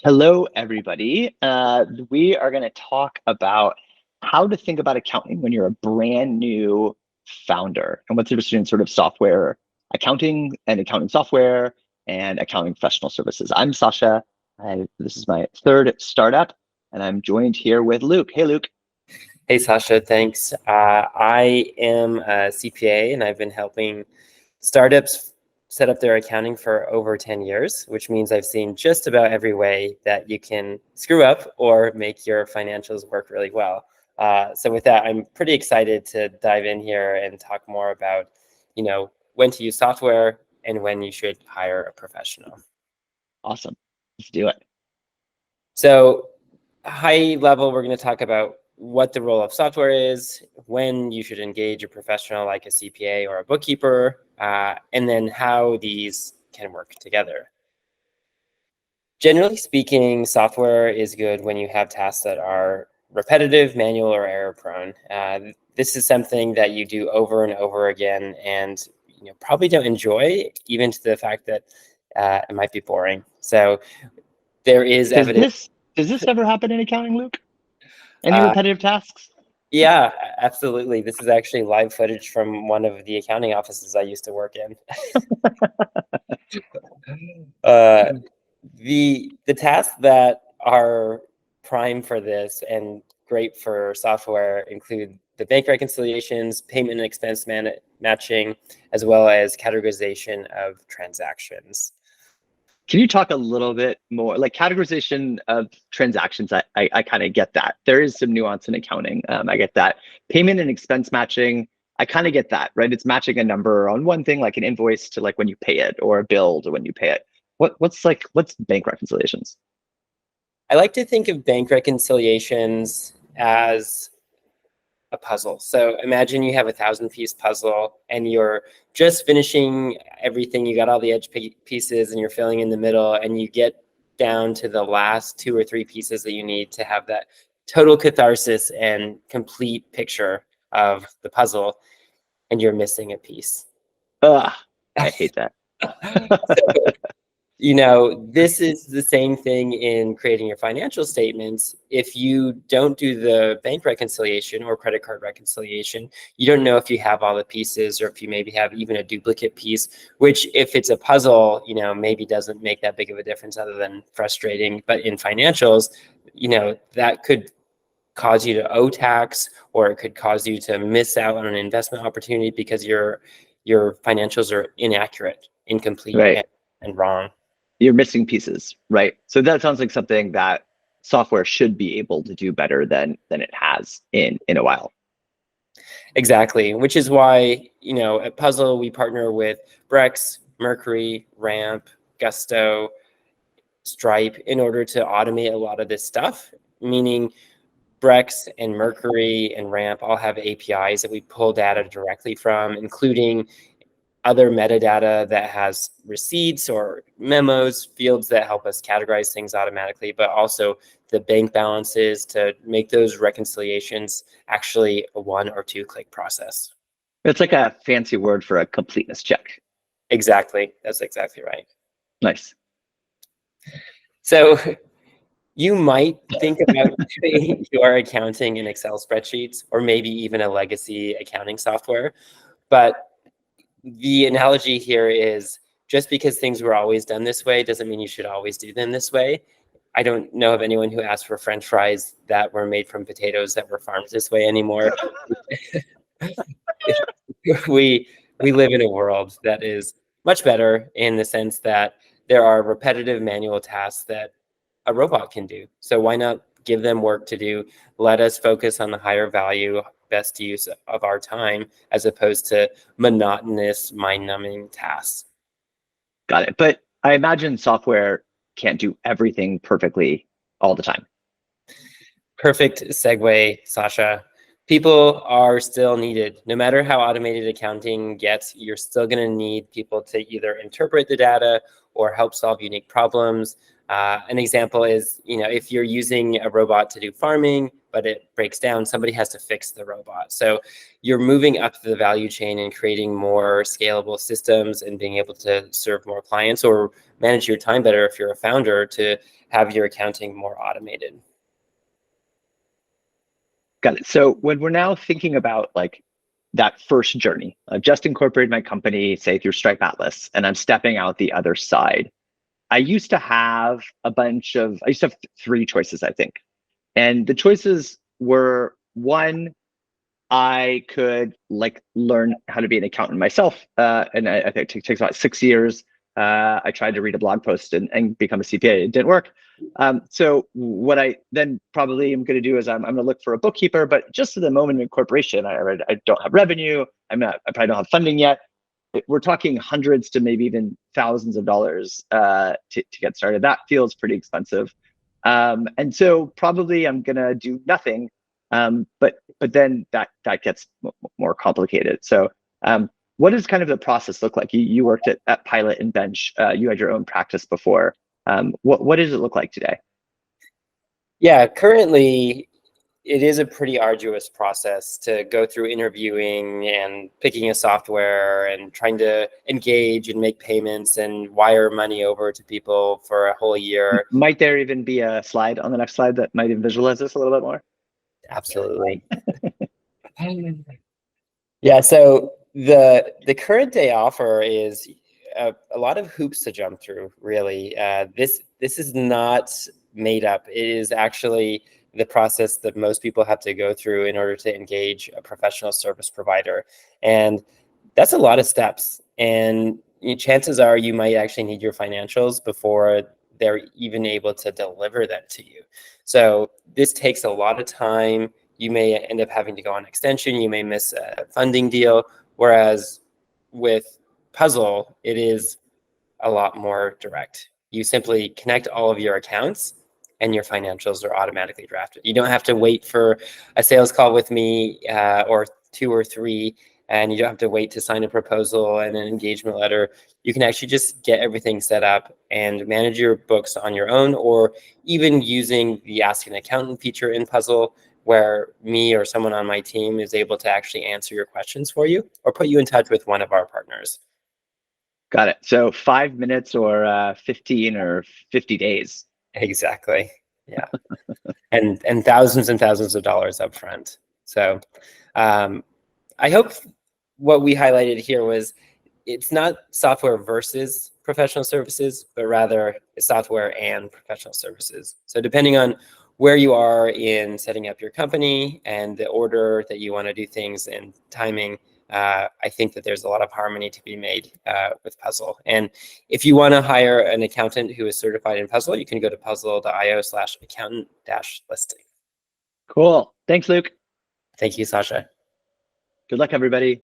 Hello, everybody. We are going to talk about how to think about accounting when you're a brand new founder and what's interesting in sort of software accounting and accounting software and accounting professional services. I'm Sasha. This is my third startup, and I'm joined here with Luke. Hey, Luke. Hey, Sasha, thanks. I am a CPA, and I've been helping startups set up their accounting for over 10 years, which means I've seen just about every way that you can screw up or make your financials work really well. So with that, I'm pretty excited to dive in here and talk more about, when to use software and when you should hire a professional. Awesome. Let's do it. So high level, we're going to talk about what the role of software is, when you should engage a professional like a CPA or a bookkeeper, and then how these can work together. Generally speaking, software is good when you have tasks that are repetitive, manual, or error prone. This is something that you do over and over again and probably don't enjoy, even to the fact that it might be boring. So there is evidence. Does this ever happen in accounting, Luke? Any repetitive tasks? Yeah, absolutely. This is actually live footage from one of the accounting offices I used to work in. The tasks that are prime for this and great for software include the bank reconciliations, payment and expense matching, as well as categorization of transactions. Can you talk a little bit more, like categorization of transactions? I kind of get that. There is some nuance in accounting. I get that. Payment and expense matching, I kind of get that, right? It's matching a number on one thing, like an invoice, to like when you pay it, or a bill to when you pay it. What's bank reconciliations? I like to think of bank reconciliations as a puzzle. So imagine you have a 1,000-piece puzzle and you're just finishing everything. You got all the edge pieces and you're filling in the middle, and you get down to the last 2 or 3 pieces that you need to have that total catharsis and complete picture of the puzzle, and you're missing a piece. Ugh, I hate that. This is the same thing in creating your financial statements. If you don't do the bank reconciliation or credit card reconciliation, you don't know if you have all the pieces, or if you maybe have even a duplicate piece, which if it's a puzzle, maybe doesn't make that big of a difference other than frustrating. But in financials, that could cause you to owe tax, or it could cause you to miss out on an investment opportunity because your financials are inaccurate, incomplete, Right. and wrong. You're missing pieces, right? So that sounds like something that software should be able to do better than it has in a while. Exactly, which is why, at Puzzle, we partner with Brex, Mercury, Ramp, Gusto, Stripe in order to automate a lot of this stuff, meaning Brex and Mercury and Ramp all have APIs that we pull data directly from, including other metadata that has receipts or memos, fields that help us categorize things automatically, but also the bank balances to make those reconciliations actually a 1 or 2 click process. It's like a fancy word for a completeness check. Exactly. That's exactly right. Nice. So you might think about doing your accounting in Excel spreadsheets, or maybe even a legacy accounting software, but the analogy here is just because things were always done this way doesn't mean you should always do them this way. I don't know of anyone who asked for French fries that were made from potatoes that were farmed this way anymore. We live in a world that is much better in the sense that there are repetitive manual tasks that a robot can do. So why not give them work to do? Let us focus on the higher value, best use of our time, as opposed to monotonous, mind-numbing tasks. Got it. But I imagine software can't do everything perfectly all the time. Perfect segue, Sasha. People are still needed. No matter how automated accounting gets, you're still going to need people to either interpret the data or help solve unique problems. An example is, if you're using a robot to do farming, but it breaks down, somebody has to fix the robot. So you're moving up the value chain and creating more scalable systems and being able to serve more clients or manage your time better if you're a founder to have your accounting more automated. Got it. So when we're now thinking about like that first journey, I've just incorporated my company, say through Stripe Atlas, and I'm stepping out the other side. I used to have I used to have three choices, I think. And the choices were one, I could like learn how to be an accountant myself. And I think it takes about 6 years. I tried to read a blog post and become a CPA. It didn't work. So what I then probably am going to do is I'm going to look for a bookkeeper, but just at the moment of incorporation, I don't have revenue. I probably don't have funding yet. We're talking hundreds to maybe even thousands of dollars to get started. That feels pretty expensive. And so probably I'm going to do nothing. But then that gets more complicated. So what does kind of the process look like? You worked at Pilot and Bench. You had your own practice before. What does it look like today? Yeah, currently it is a pretty arduous process to go through interviewing and picking a software and trying to engage and make payments and wire money over to people for a whole year. Might there even be a slide on the next slide that might even visualize this a little bit more? Absolutely. Yeah, so the current day offer is a lot of hoops to jump through, really. This is not made up. It is actually the process that most people have to go through in order to engage a professional service provider. And that's a lot of steps. And chances are you might actually need your financials before they're even able to deliver that to you. So this takes a lot of time. You may end up having to go on extension. You may miss a funding deal. Whereas with Puzzle, it is a lot more direct. You simply connect all of your accounts and your financials are automatically drafted. You don't have to wait for a sales call with me or 2 or 3, and you don't have to wait to sign a proposal and an engagement letter. You can actually just get everything set up and manage your books on your own, or even using the Ask an Accountant feature in Puzzle, where me or someone on my team is able to actually answer your questions for you or put you in touch with one of our partners. Got it. So 5 minutes or 15 or 50 days. Exactly. Yeah. and thousands and thousands of dollars up front. So I hope what we highlighted here was it's not software versus professional services, but rather software and professional services. So depending on where you are in setting up your company and the order that you want to do things and timing, I think that there's a lot of harmony to be made with Puzzle. And if you want to hire an accountant who is certified in Puzzle, you can go to puzzle.io/accountant-listing. Cool. Thanks, Luke. Thank you, Sasha. Good luck, everybody.